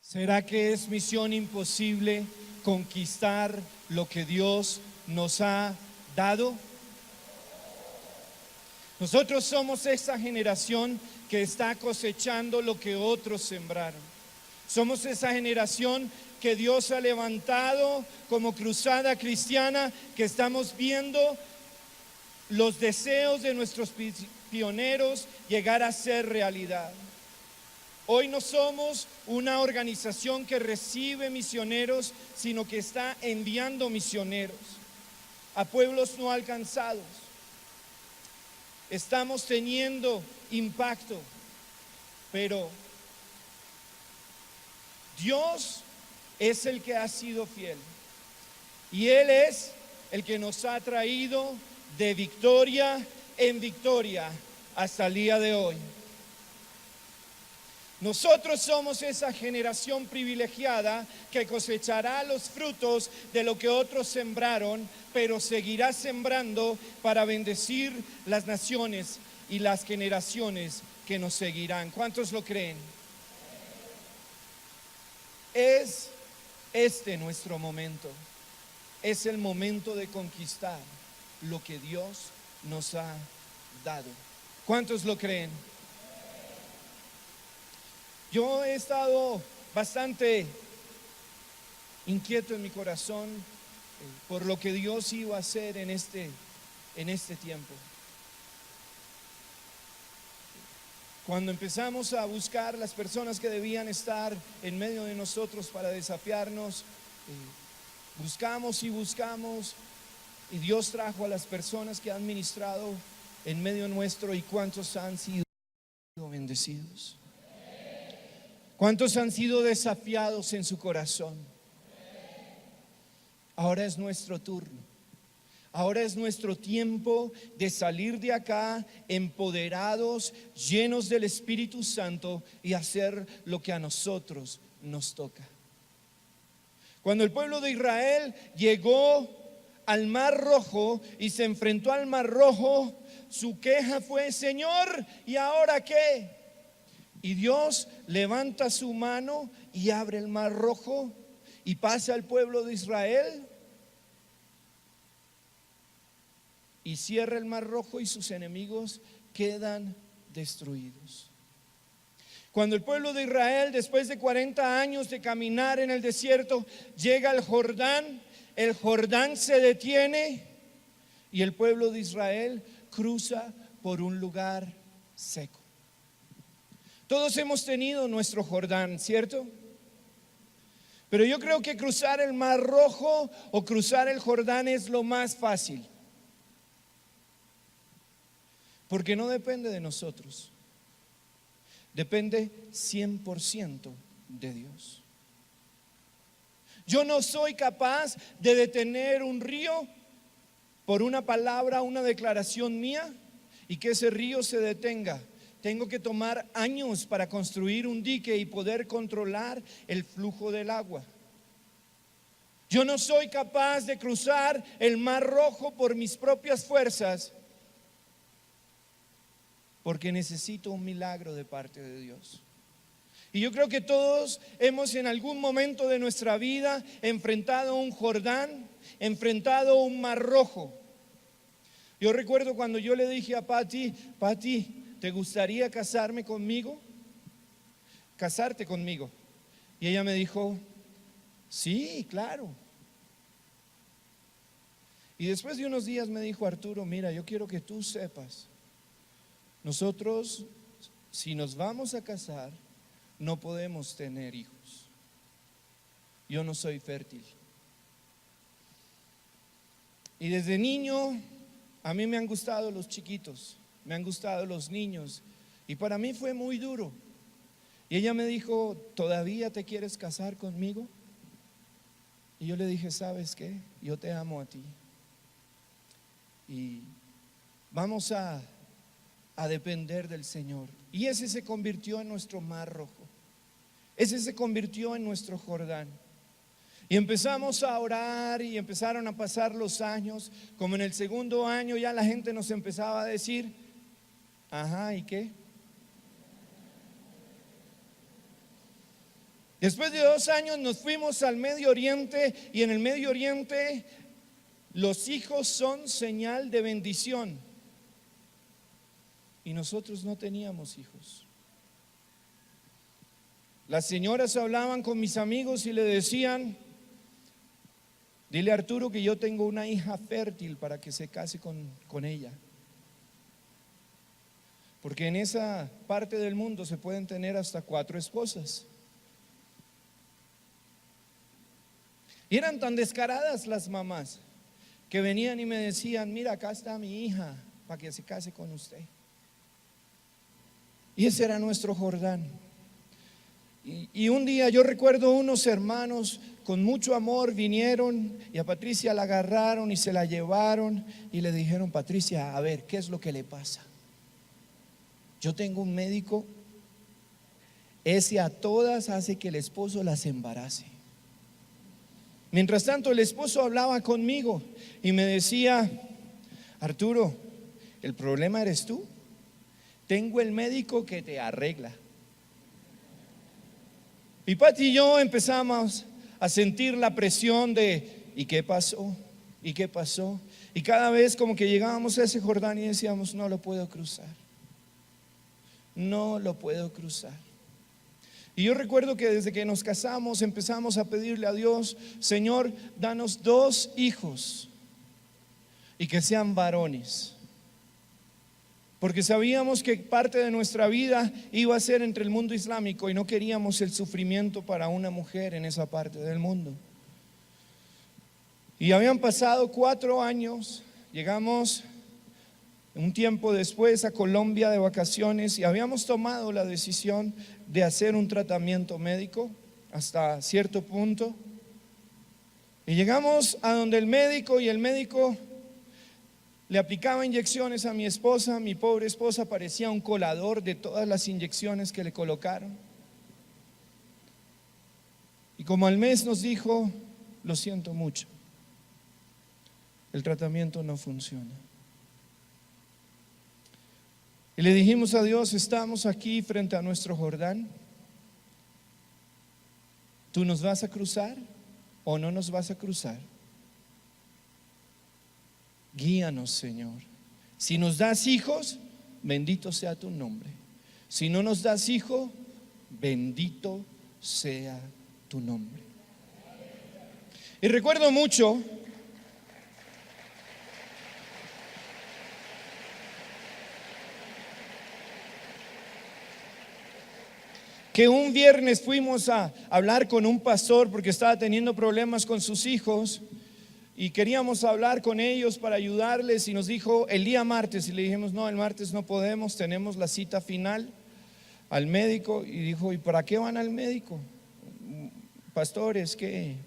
¿Será que es misión imposible conquistar lo que Dios nos ha dado? Nosotros somos esa generación que está cosechando lo que otros sembraron. Somos esa generación que Dios ha levantado como cruzada cristiana, que estamos viendo los deseos de nuestros pioneros llegar a ser realidad. Hoy no somos una organización que recibe misioneros, sino que está enviando misioneros a pueblos no alcanzados. Estamos teniendo impacto, pero Dios es el que ha sido fiel y Él es el que nos ha traído de victoria en victoria hasta el día de hoy. Nosotros somos esa generación privilegiada que cosechará los frutos de lo que otros sembraron, pero seguirá sembrando para bendecir las naciones y las generaciones que nos seguirán. ¿Cuántos lo creen? Es este nuestro momento. Es el momento de conquistar lo que Dios nos ha dado. ¿Cuántos lo creen? Yo he estado bastante inquieto en mi corazón por lo que Dios iba a hacer en este tiempo. Cuando empezamos a buscar las personas que debían estar en medio de nosotros para desafiarnos, buscamos y buscamos, y Dios trajo a las personas que han ministrado en medio nuestro. ¿Y cuántos han sido bendecidos? ¿Cuántos han sido desafiados en su corazón? Ahora es nuestro turno. Ahora es nuestro tiempo de salir de acá empoderados, llenos del Espíritu Santo y hacer lo que a nosotros nos toca. Cuando el pueblo de Israel llegó al Mar Rojo y se enfrentó al Mar Rojo, su queja fue: Señor, ¿y ahora qué? Y Dios levanta su mano y abre el Mar Rojo y pasa al pueblo de Israel y cierra el Mar Rojo y sus enemigos quedan destruidos. Cuando el pueblo de Israel, después de 40 años de caminar en el desierto, llega al Jordán, el Jordán se detiene y el pueblo de Israel cruza por un lugar seco. Todos hemos tenido nuestro Jordán, ¿cierto? Pero yo creo que cruzar el Mar Rojo o cruzar el Jordán es lo más fácil, porque no depende de nosotros, depende 100% de Dios. Yo no soy capaz de detener un río por una palabra, una declaración mía y que ese río se detenga. Tengo que tomar años para construir un dique y poder controlar el flujo del agua. Yo no soy capaz de cruzar el Mar Rojo por mis propias fuerzas, porque necesito un milagro de parte de Dios. Y yo creo que todos hemos en algún momento de nuestra vida enfrentado un Jordán, enfrentado un Mar Rojo. Yo recuerdo cuando yo le dije a Patti, ¿te gustaría casarte conmigo? Y ella me dijo, sí, claro. Y después de unos días me dijo, Arturo, mira, yo quiero que tú sepas, nosotros, si nos vamos a casar, no podemos tener hijos. Yo no soy fértil. Y desde niño a mí me han gustado los chiquitos, me han gustado los niños, y para mí fue muy duro. Y ella me dijo, ¿todavía te quieres casar conmigo? Y yo le dije, ¿sabes qué? Yo te amo a ti. Y vamos a depender del Señor. Y ese se convirtió en nuestro Mar Rojo. Ese se convirtió en nuestro Jordán. Y empezamos a orar y empezaron a pasar los años. Como en el segundo año ya la gente nos empezaba a decir, ajá, ¿y qué? Después de 2 años nos fuimos al Medio Oriente, y en el Medio Oriente los hijos son señal de bendición. Y nosotros no teníamos hijos. Las señoras hablaban con mis amigos y le decían: dile a Arturo que yo tengo una hija fértil para que se case con ella. Porque en esa parte del mundo se pueden tener hasta 4 esposas. Y eran tan descaradas las mamás que venían y me decían: mira, acá está mi hija para que se case con usted. Y ese era nuestro Jordán. Y un día yo recuerdo unos hermanos con mucho amor vinieron y a Patricia la agarraron y se la llevaron y le dijeron: Patricia, a ver, ¿qué es lo que le pasa? Yo tengo un médico, ese a todas hace que el esposo las embarace. Mientras tanto el esposo hablaba conmigo y me decía: Arturo, el problema eres tú. Tengo el médico que te arregla. Y Pati y yo empezamos a sentir la presión de: ¿y qué pasó? ¿Y qué pasó? Y cada vez como que llegábamos a ese Jordán y decíamos: no lo puedo cruzar. No lo puedo cruzar. Y yo recuerdo que desde que nos casamos empezamos a pedirle a Dios: Señor, danos 2 hijos y que sean varones. Porque sabíamos que parte de nuestra vida iba a ser entre el mundo islámico y no queríamos el sufrimiento para una mujer en esa parte del mundo. Y habían pasado 4 años, llegamos un tiempo después a Colombia de vacaciones y habíamos tomado la decisión de hacer un tratamiento médico hasta cierto punto. Y llegamos a donde el médico, y el médico le aplicaba inyecciones a mi esposa. Mi pobre esposa parecía un colador de todas las inyecciones que le colocaron. Y como al mes nos dijo: lo siento mucho, el tratamiento no funciona. Y le dijimos a Dios: estamos aquí frente a nuestro Jordán. ¿Tú nos vas a cruzar o no nos vas a cruzar? Guíanos, Señor. Si nos das hijos, bendito sea tu nombre. Si no nos das hijo, bendito sea tu nombre. Y recuerdo mucho que un viernes fuimos a hablar con un pastor porque estaba teniendo problemas con sus hijos y queríamos hablar con ellos para ayudarles, y nos dijo el día martes, y le dijimos: no, el martes no podemos, tenemos la cita final al médico. Y dijo: ¿y para qué van al médico? Pastores, que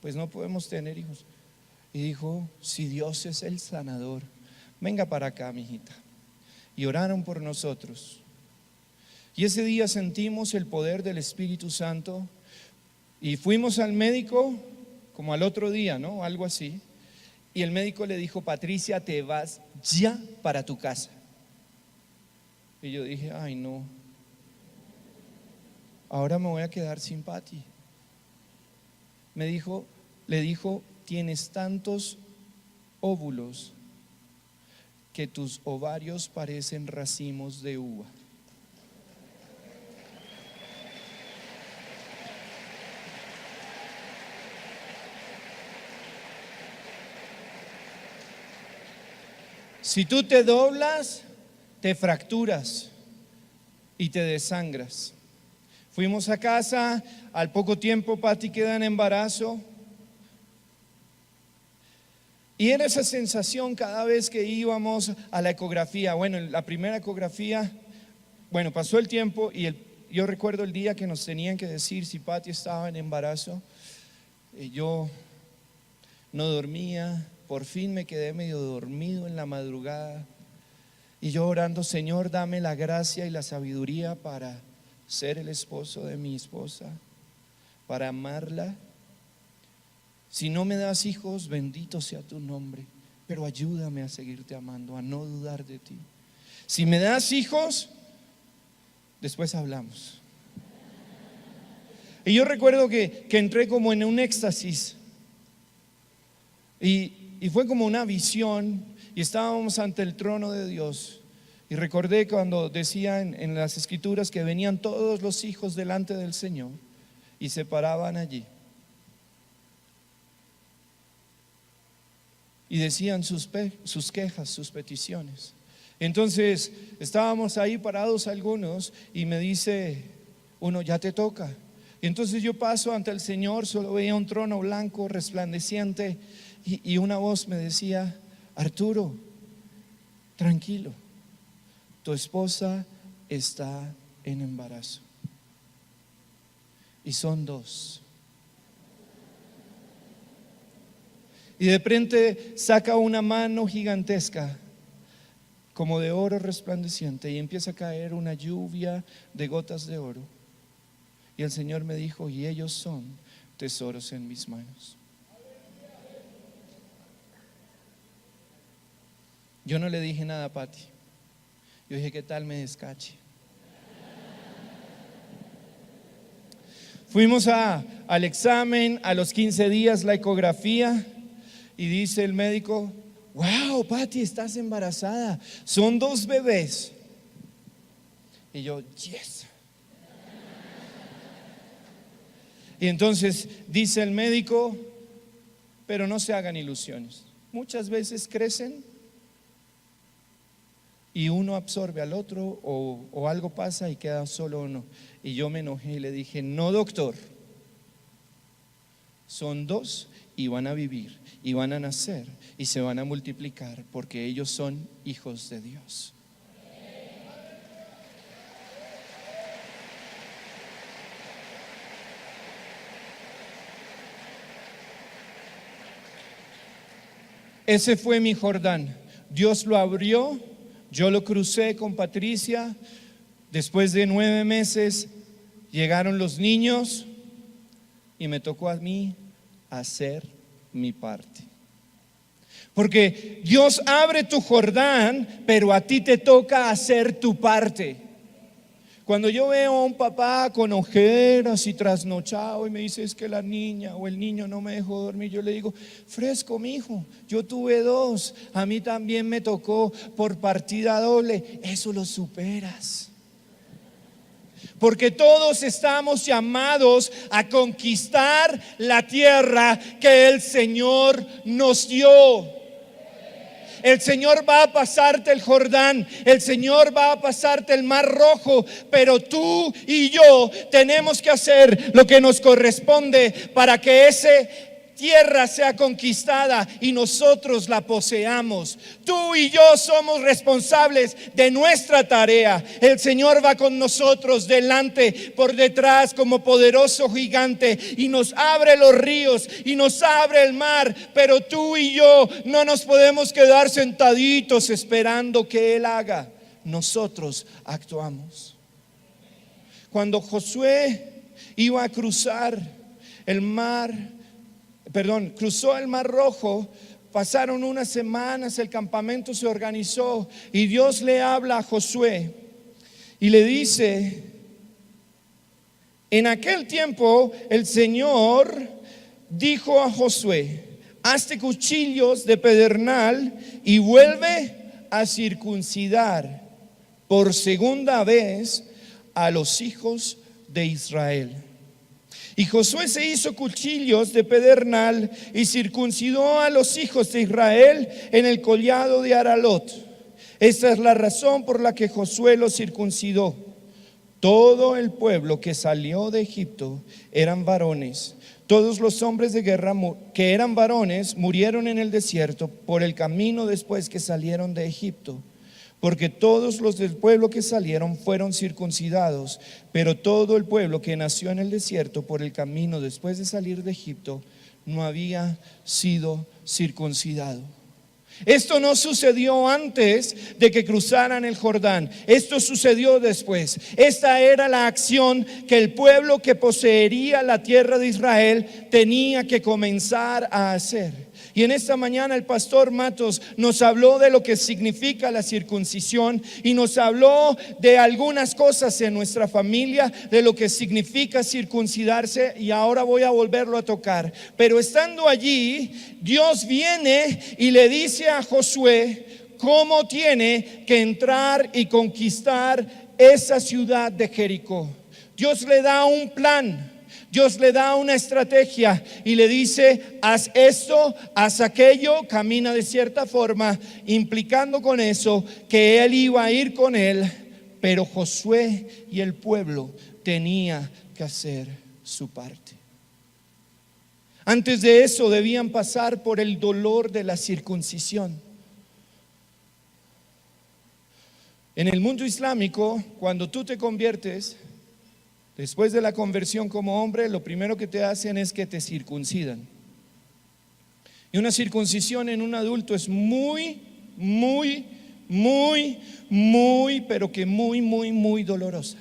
pues no podemos tener hijos. Y dijo: si Dios es el sanador, venga para acá, mijita. Y oraron por nosotros. Y ese día sentimos el poder del Espíritu Santo y fuimos al médico como al otro día, ¿no? Algo así. Y el médico le dijo: Patricia, te vas ya para tu casa. Y yo dije: ay, no, ahora me voy a quedar sin Pati. Le dijo: tienes tantos óvulos que tus ovarios parecen racimos de uva. Si tú te doblas, te fracturas y te desangras. Fuimos a casa, al poco tiempo Pati queda en embarazo. Y era esa sensación cada vez que íbamos a la ecografía. Bueno, la primera ecografía, bueno, pasó el tiempo y yo recuerdo el día que nos tenían que decir si Pati estaba en embarazo. Yo no dormía. Por fin me quedé medio dormido en la madrugada y yo orando: Señor, dame la gracia y la sabiduría para ser el esposo de mi esposa, para amarla. Si no me das hijos, bendito sea tu nombre, pero ayúdame a seguirte amando, a no dudar de ti. Si me das hijos, después hablamos. Y yo recuerdo que entré como en un éxtasis y fue como una visión y estábamos ante el trono de Dios. Y recordé cuando decía en las escrituras que venían todos los hijos delante del Señor y se paraban allí. Y decían sus quejas, sus peticiones. Entonces estábamos ahí parados algunos y me dice uno, ya te toca. Y entonces yo paso ante el Señor, solo veía un trono blanco resplandeciente y una voz me decía, Arturo, tranquilo, tu esposa está en embarazo y son 2. Y de repente saca una mano gigantesca como de oro resplandeciente y empieza a caer una lluvia de gotas de oro. Y el Señor me dijo, y ellos son tesoros en mis manos. Yo no le dije nada a Pati. Yo dije, ¿qué tal me descache? Fuimos al examen, a los 15 días la ecografía. Y dice el médico, wow, Pati, estás embarazada, son 2 bebés. Y yo, yes. Y entonces dice el médico, pero no se hagan ilusiones. Muchas veces crecen y uno absorbe al otro o algo pasa y queda solo uno. Y yo me enojé y le dije, no, doctor, son 2 y van a vivir y van a nacer y se van a multiplicar porque ellos son hijos de Dios. Ese fue mi Jordán. Dios lo abrió, yo lo crucé con Patricia. Después de 9 meses llegaron los niños y me tocó a mí hacer mi parte. Porque Dios abre tu Jordán, pero a ti te toca hacer tu parte. Cuando yo veo a un papá con ojeras y trasnochado y me dice es que la niña o el niño no me dejó dormir, yo le digo, fresco mijo, yo tuve 2, a mí también me tocó por partida doble, eso lo superas. Porque todos estamos llamados a conquistar la tierra que el Señor nos dio. El Señor va a pasarte el Jordán, el Señor va a pasarte el Mar Rojo, pero tú y yo tenemos que hacer lo que nos corresponde para que ese tierra sea conquistada y nosotros la poseamos. Tú y yo somos responsables de nuestra tarea. El Señor va con nosotros delante, por detrás como poderoso gigante y nos abre los ríos y nos abre el mar, pero tú y yo no nos podemos quedar sentaditos esperando que Él haga. Nosotros actuamos. Cuando Josué iba a cruzar el mar, cruzó el Mar Rojo, pasaron unas semanas, el campamento se organizó y Dios le habla a Josué y le dice, en aquel tiempo el Señor dijo a Josué, hazte cuchillos de pedernal y vuelve a circuncidar por segunda vez a los hijos de Israel. Y Josué se hizo cuchillos de pedernal y circuncidó a los hijos de Israel en el collado de Aralot. Esta es la razón por la que Josué los circuncidó. Todo el pueblo que salió de Egipto eran varones. Todos los hombres de guerra que eran varones murieron en el desierto por el camino después que salieron de Egipto. Porque todos los del pueblo que salieron fueron circuncidados, pero todo el pueblo que nació en el desierto por el camino después de salir de Egipto no había sido circuncidado. Esto no sucedió antes de que cruzaran el Jordán, esto sucedió después. Esta era la acción que el pueblo que poseería la tierra de Israel tenía que comenzar a hacer. Y en esta mañana el pastor Matos nos habló de lo que significa la circuncisión y nos habló de algunas cosas en nuestra familia, de lo que significa circuncidarse, y ahora voy a volverlo a tocar. Pero estando allí, Dios viene y le dice a Josué cómo tiene que entrar y conquistar esa ciudad de Jericó. Dios le da un plan, Dios le da una estrategia y le dice: haz esto, haz aquello, camina de cierta forma, implicando con eso que él iba a ir con él, pero Josué y el pueblo tenía que hacer su parte. Antes de eso debían pasar por el dolor de la circuncisión. En el mundo islámico, cuando tú te conviertes, después de la conversión como hombre, lo primero que te hacen es que te circuncidan. Y una circuncisión en un adulto es muy, pero que muy dolorosa.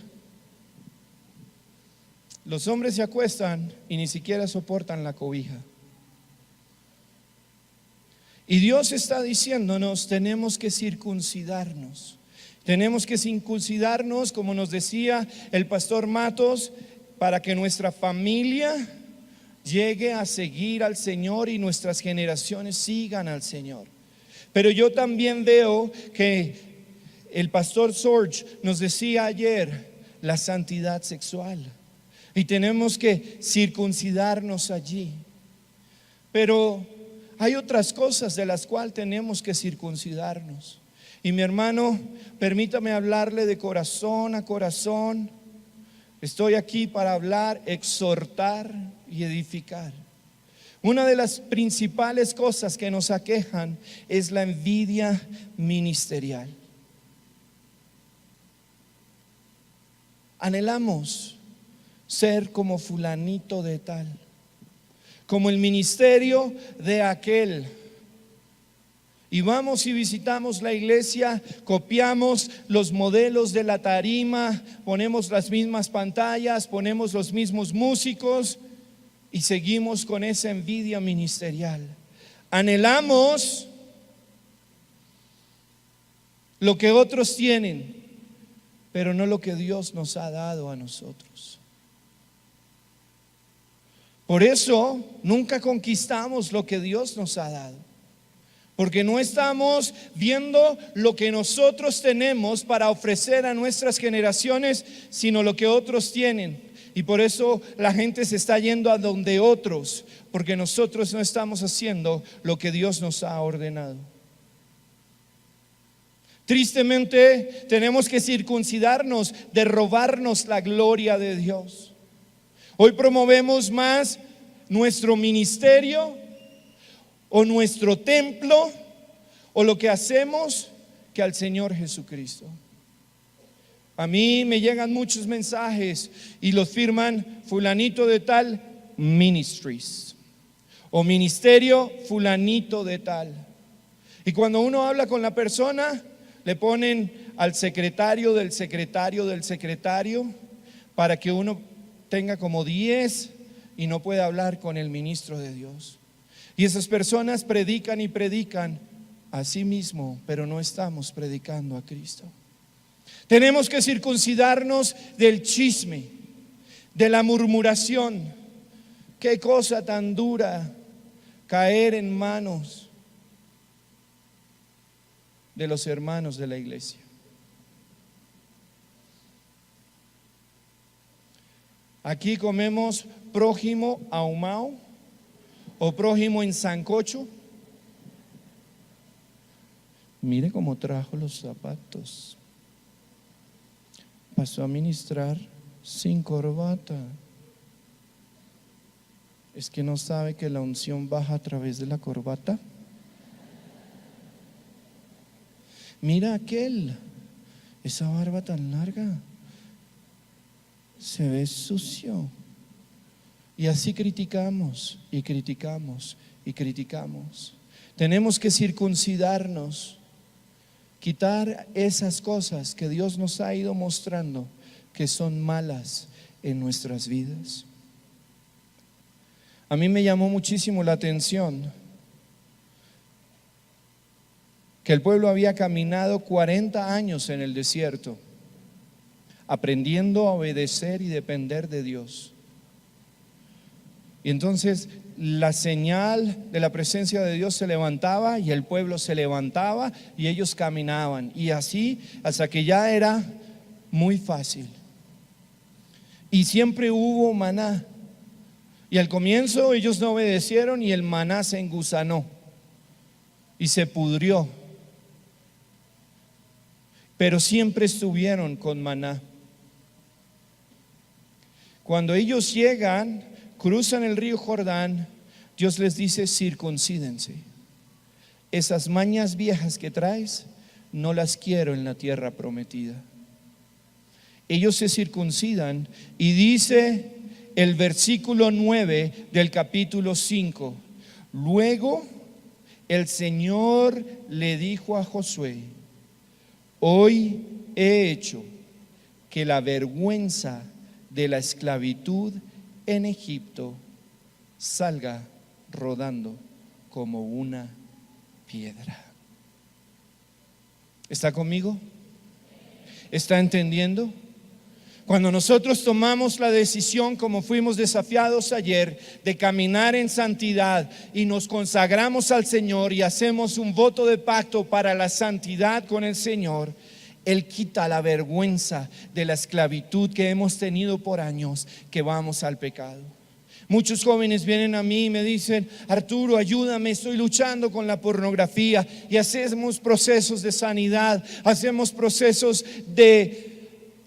Los hombres se acuestan y ni siquiera soportan la cobija. Y Dios está diciéndonos: tenemos que circuncidarnos. Tenemos que circuncidarnos, como nos decía el pastor Matos, para que nuestra familia llegue a seguir al Señor y nuestras generaciones sigan al Señor. Pero yo también veo que el pastor Sorge nos decía ayer la santidad sexual, y tenemos que circuncidarnos allí. Pero hay otras cosas de las cuales tenemos que circuncidarnos. Y mi hermano, permítame hablarle de corazón a corazón. Estoy aquí para hablar, exhortar y edificar. Una de las principales cosas que nos aquejan es la envidia ministerial. Anhelamos ser como fulanito de tal, como el ministerio de aquel. Y vamos y visitamos la iglesia, copiamos los modelos de la tarima, ponemos las mismas pantallas, ponemos los mismos músicos y seguimos con esa envidia ministerial. Anhelamos lo que otros tienen, pero no lo que Dios nos ha dado a nosotros. Por eso nunca conquistamos lo que Dios nos ha dado, porque no estamos viendo lo que nosotros tenemos para ofrecer a nuestras generaciones, sino lo que otros tienen. Y por eso la gente se está yendo a donde otros, porque nosotros no estamos haciendo lo que Dios nos ha ordenado. Tristemente tenemos que circuncidarnos de robarnos la gloria de Dios. Hoy promovemos más nuestro ministerio o nuestro templo o lo que hacemos que al Señor Jesucristo. A mí me llegan muchos mensajes y los firman fulanito de tal ministries o ministerio fulanito de tal. Y cuando uno habla con la persona, le ponen al secretario del secretario del secretario para que uno tenga como 10 y no pueda hablar con el ministro de Dios. Y esas personas predican y predican a sí mismo, pero no estamos predicando a Cristo. Tenemos que circuncidarnos del chisme, de la murmuración. Qué cosa tan dura caer en manos de los hermanos de la iglesia. Aquí comemos prójimo ahumado o prójimo en sancocho. Mire cómo trajo los zapatos. Pasó a ministrar sin corbata. ¿Es que no sabe que la unción baja a través de la corbata? Mira aquel, esa barba tan larga, se ve sucio. Y así criticamos y criticamos y criticamos. Tenemos que circuncidarnos, quitar esas cosas que Dios nos ha ido mostrando que son malas en nuestras vidas. A mí me llamó muchísimo la atención que el pueblo había caminado 40 años en el desierto, aprendiendo a obedecer y depender de Dios. Y entonces la señal de la presencia de Dios se levantaba y el pueblo se levantaba y ellos caminaban. Y así hasta que ya era muy fácil. Y siempre hubo maná. Y al comienzo ellos no obedecieron y el maná se engusanó y se pudrió. Pero siempre estuvieron con maná. Cuando ellos llegan, cruzan el río Jordán, Dios les dice: circuncídense. Esas mañas viejas que traes, no las quiero en la tierra prometida. Ellos se circuncidan y dice el versículo 9 del capítulo 5: luego el Señor le dijo a Josué: hoy he hecho que la vergüenza de la esclavitud en Egipto salga rodando como una piedra. ¿Está conmigo? ¿Está entendiendo? Cuando nosotros tomamos la decisión, como fuimos desafiados ayer, de caminar en santidad y nos consagramos al Señor y hacemos un voto de pacto para la santidad con el Señor, Él quita la vergüenza de la esclavitud que hemos tenido por años, que vamos al pecado. Muchos jóvenes vienen a mí y me dicen: Arturo, ayúdame, estoy luchando con la pornografía. Y hacemos procesos de sanidad, hacemos procesos de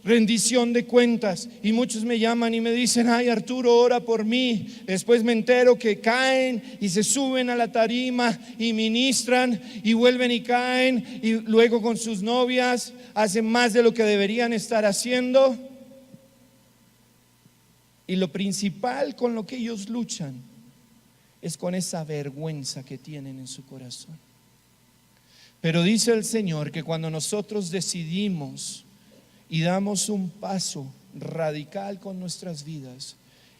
rendición de cuentas, y muchos me llaman y me dicen: ay, Arturo, ora por mí. Después me entero que caen y se suben a la tarima y ministran y vuelven y caen, y luego con sus novias hacen más de lo que deberían estar haciendo. Y lo principal con lo que ellos luchan es con esa vergüenza que tienen en su corazón. Pero dice el Señor que cuando nosotros decidimos y damos un paso radical con nuestras vidas,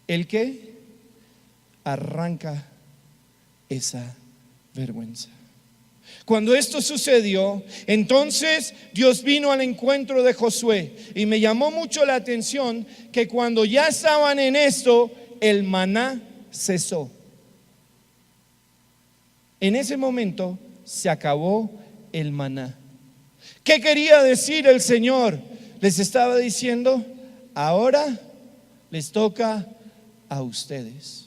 ¿el qué? Arranca esa vergüenza. Cuando esto sucedió, entonces Dios vino al encuentro de Josué, y me llamó mucho la atención que cuando ya estaban en esto, el maná cesó. En ese momento se acabó el maná. ¿Qué quería decir el Señor? Les estaba diciendo: ahora les toca a ustedes.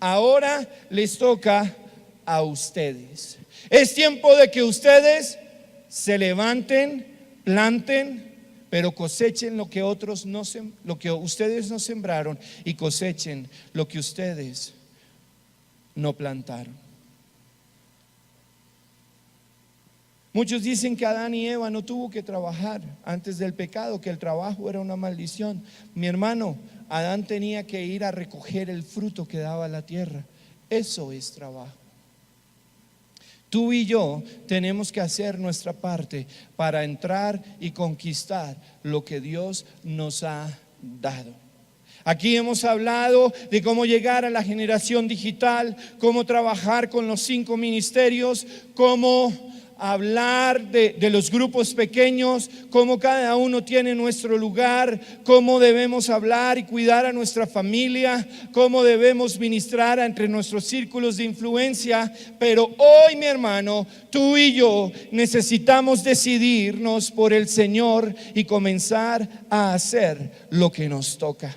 Ahora les toca a ustedes. Es tiempo de que ustedes se levanten, planten, pero cosechen lo que ustedes no sembraron, y cosechen lo que ustedes no plantaron. Muchos dicen que Adán y Eva no tuvo que trabajar antes del pecado, que el trabajo era una maldición. Mi hermano, Adán tenía que ir a recoger el fruto que daba la tierra. Eso es trabajo. Tú y yo tenemos que hacer nuestra parte para entrar y conquistar lo que Dios nos ha dado. Aquí hemos hablado de cómo llegar a la generación digital, cómo trabajar con los 5 ministerios, cómo hablar de los grupos pequeños, cómo cada uno tiene nuestro lugar, cómo debemos hablar y cuidar a nuestra familia, cómo debemos ministrar entre nuestros círculos de influencia. Pero hoy, mi hermano, tú y yo necesitamos decidirnos por el Señor y comenzar a hacer lo que nos toca.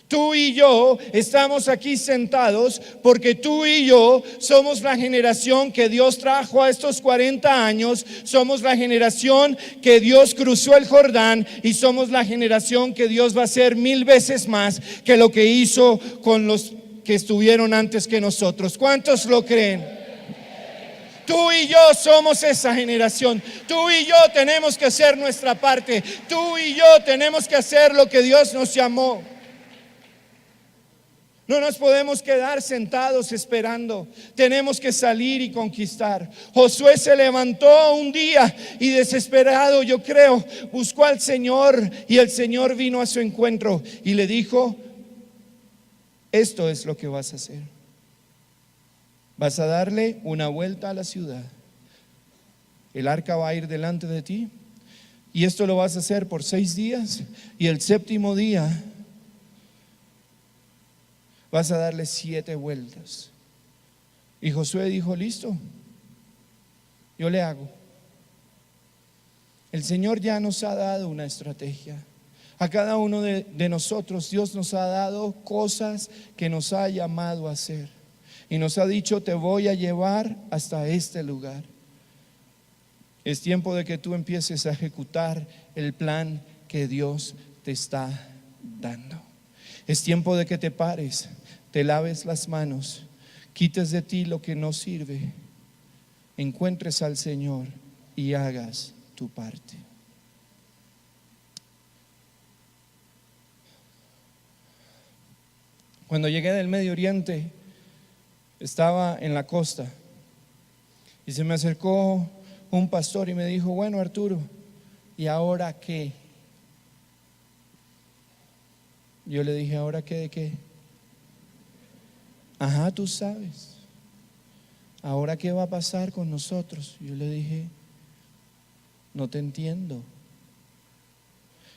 Tú y yo estamos aquí sentados porque tú y yo somos la generación que Dios trajo a estos 40 años. Somos la generación que Dios cruzó el Jordán, y somos la generación que Dios va a hacer 1000 veces más que lo que hizo con los que estuvieron antes que nosotros. ¿Cuántos lo creen? Tú y yo somos esa generación. Tú y yo tenemos que hacer nuestra parte. Tú y yo tenemos que hacer lo que Dios nos llamó. No nos podemos quedar sentados esperando. Tenemos que salir y conquistar. Josué se levantó un día y desesperado, yo creo, buscó al Señor, y el Señor vino a su encuentro y le dijo: esto es lo que vas a hacer. Vas a darle una vuelta a la ciudad. el arca va a ir delante de ti, y esto lo vas a hacer por 6 días, y el 7º día vas a darle 7 vueltas. Y Josué dijo: listo, yo le hago. El Señor ya nos ha dado una estrategia. A cada uno de nosotros Dios nos ha dado cosas que nos ha llamado a hacer, y nos ha dicho: te voy a llevar hasta este lugar. Es tiempo de que tú empieces a ejecutar el plan que Dios te está dando. Es tiempo de que te pares, te laves las manos, quites de ti lo que no sirve, encuentres al Señor y hagas tu parte. Cuando llegué del Medio Oriente, estaba en la costa y se me acercó un pastor y me dijo: bueno, Arturo, ¿y ahora qué? Yo le dije: ¿ahora qué de qué? Ajá, tú sabes. ¿Ahora qué va a pasar con nosotros? Yo le dije: no te entiendo.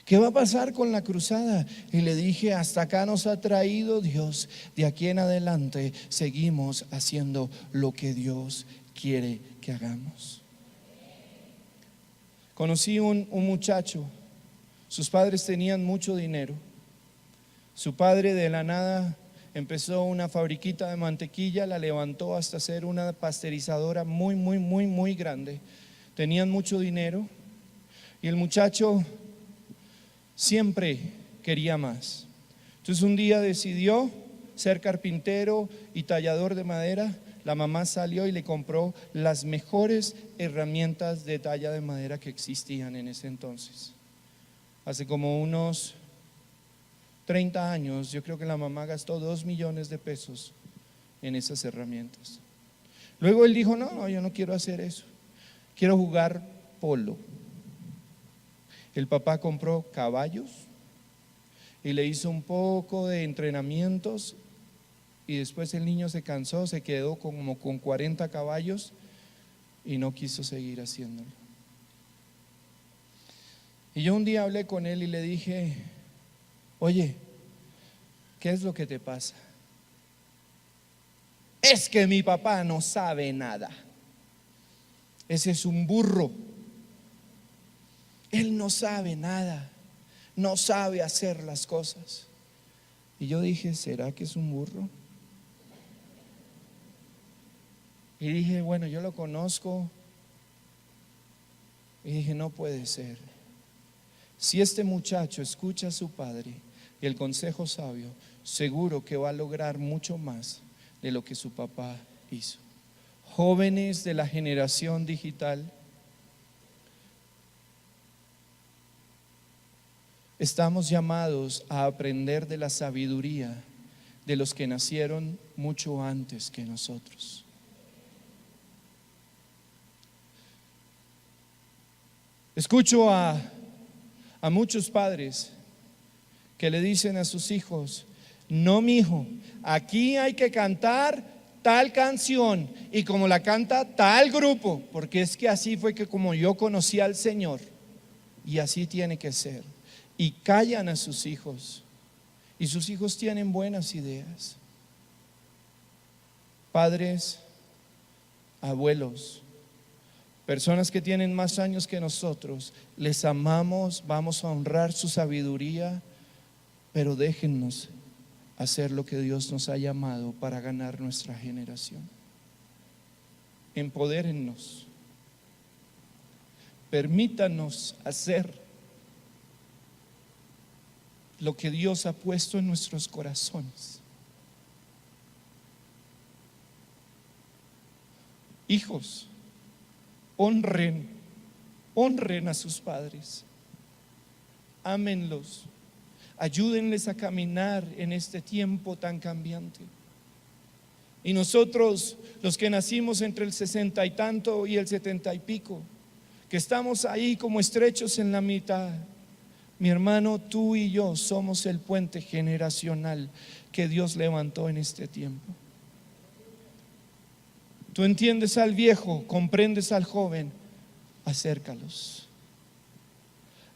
¿Qué va a pasar con la cruzada? Y le dije: hasta acá nos ha traído Dios, de aquí en adelante seguimos haciendo lo que Dios quiere que hagamos. Conocí un muchacho, sus padres tenían mucho dinero. Su padre de la nada empezó una fabriquita de mantequilla, la levantó hasta ser una pasteurizadora muy grande. Tenían mucho dinero y el muchacho siempre quería más. Entonces un día decidió ser carpintero y tallador de madera. La mamá salió y le compró las mejores herramientas de talla de madera que existían en ese entonces. Hace como unos 30 años, yo creo que la mamá gastó 2 millones de pesos en esas herramientas. Luego él dijo: no, yo no quiero hacer eso, quiero jugar polo. El papá compró caballos y le hizo un poco de entrenamientos, y después el niño se cansó, se quedó como con 40 caballos y no quiso seguir haciéndolo. Y yo un día hablé con él y le dije: oye, ¿qué es lo que te pasa? Es que mi papá no sabe nada. Ese es un burro. Él no sabe nada, no sabe hacer las cosas. Y yo dije: ¿será que es un burro? Y dije: bueno, yo lo conozco. Y dije: no puede ser. Si este muchacho escucha a su padre y el consejo sabio, seguro que va a lograr mucho más de lo que su papá hizo. Jóvenes de la generación digital, estamos llamados a aprender de la sabiduría de los que nacieron mucho antes que nosotros. Escucho a muchos padres que le dicen a sus hijos: no, mi hijo, aquí hay que cantar tal canción, y como la canta tal grupo, porque es que así fue que como yo conocí al Señor, y así tiene que ser. Y callan a sus hijos, y sus hijos tienen buenas ideas. Padres, abuelos, personas que tienen más años que nosotros, les amamos, vamos a honrar su sabiduría, pero déjennos hacer lo que Dios nos ha llamado para ganar nuestra generación. Empodérennos, permítanos hacer lo que Dios ha puesto en nuestros corazones. Hijos, honren a sus padres, ámenlos, ayúdenles a caminar en este tiempo tan cambiante. Y nosotros, los que nacimos entre el 60 y tanto y el 70 y pico, que estamos ahí como estrechos en la mitad, mi hermano, tú y yo somos el puente generacional que Dios levantó en este tiempo. Tú entiendes al viejo, comprendes al joven, acércalos.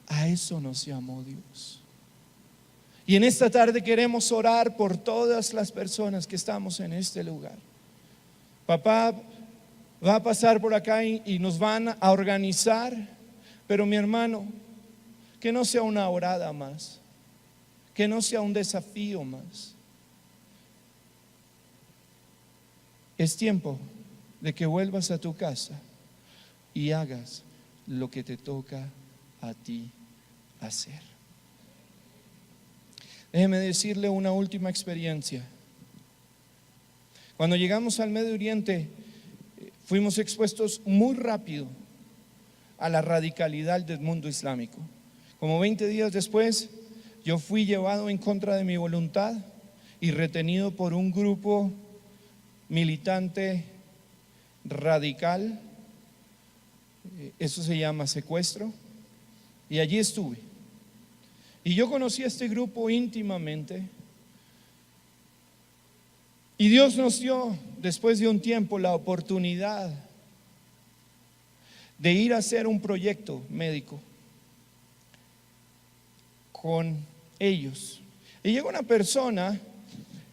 A eso nos llamó Dios. Y en esta tarde queremos orar por todas las personas que estamos en este lugar. Papá va a pasar por acá y nos van a organizar, pero mi hermano, que no sea una orada más, que no sea un desafío más. Es tiempo de que vuelvas a tu casa y hagas lo que te toca a ti hacer. Déjeme decirle una última experiencia. Cuando llegamos al Medio Oriente, fuimos expuestos muy rápido a la radicalidad del mundo islámico. Como 20 días después, yo fui llevado en contra de mi voluntad y retenido por un grupo militante radical. Eso se llama secuestro. Y allí estuve. Y yo conocí a este grupo íntimamente. Y Dios nos dio, después de un tiempo, la oportunidad de ir a hacer un proyecto médico con ellos. Y llegó una persona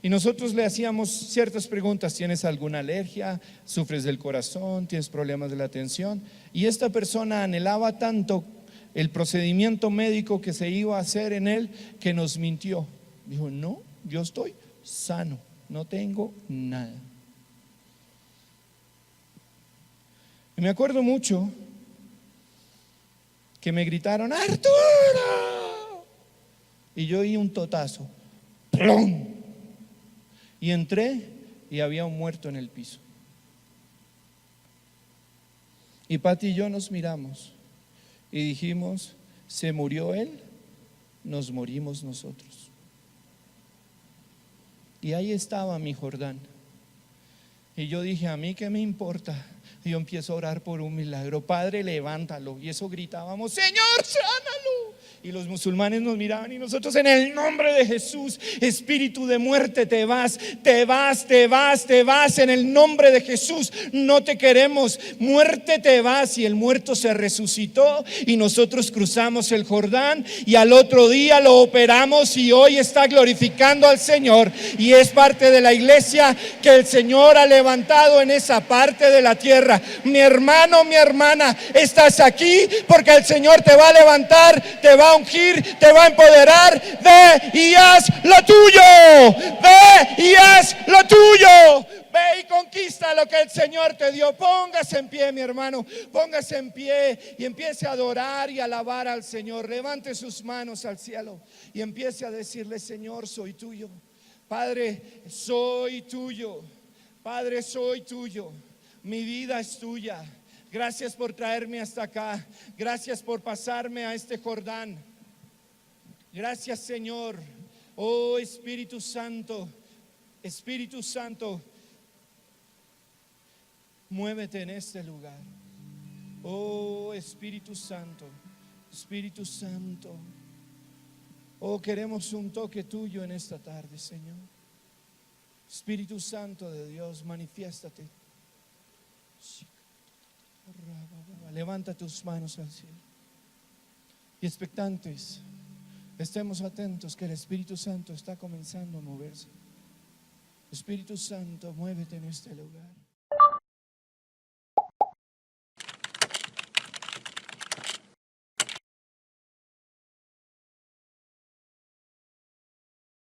y nosotros le hacíamos ciertas preguntas: ¿tienes alguna alergia? ¿Sufres del corazón? ¿Tienes problemas de la atención? Y esta persona anhelaba tanto el procedimiento médico que se iba a hacer en él, que nos mintió. Dijo: no, yo estoy sano, no tengo nada. Y me acuerdo mucho que me gritaron: ¡Arturo! Y yo oí un totazo, ¡plum! Y entré y había un muerto en el piso. Y Pati y yo nos miramos y dijimos: se murió él, nos morimos nosotros. Y ahí estaba mi Jordán. Y yo dije: ¿a mí qué me importa? Y yo empiezo a orar por un milagro. Padre, levántalo. Y eso gritábamos: Señor, sánalo. Y los musulmanes nos miraban y nosotros: en el nombre de Jesús, espíritu de muerte, te vas, te vas, te vas, te vas. En el nombre de Jesús, no te queremos. Muerte, te vas. Y el muerto se resucitó y nosotros cruzamos el Jordán y al otro día lo operamos y hoy está glorificando al Señor y es parte de la iglesia que el Señor ha levantado en esa parte de la tierra. Mi hermano, mi hermana, estás aquí porque el Señor te va a levantar, te va a ungir, te va a empoderar. Ve y haz lo tuyo. Ve y haz lo tuyo. Ve y conquista lo que el Señor te dio. Póngase en pie, mi hermano. Póngase en pie y empiece a adorar y alabar al Señor. Levante sus manos al cielo y empiece a decirle: Señor, soy tuyo. Padre, soy tuyo. Padre, soy tuyo. Mi vida es tuya. Gracias por traerme hasta acá. Gracias por pasarme a este Jordán. Gracias, Señor. Oh, Espíritu Santo, Espíritu Santo, muévete en este lugar. Oh, Espíritu Santo, Espíritu Santo. Oh, queremos un toque tuyo en esta tarde, Señor. Espíritu Santo de Dios, manifiéstate. Levanta tus manos al cielo y expectantes, estemos atentos que el Espíritu Santo está comenzando a moverse. Espíritu Santo, muévete en este lugar.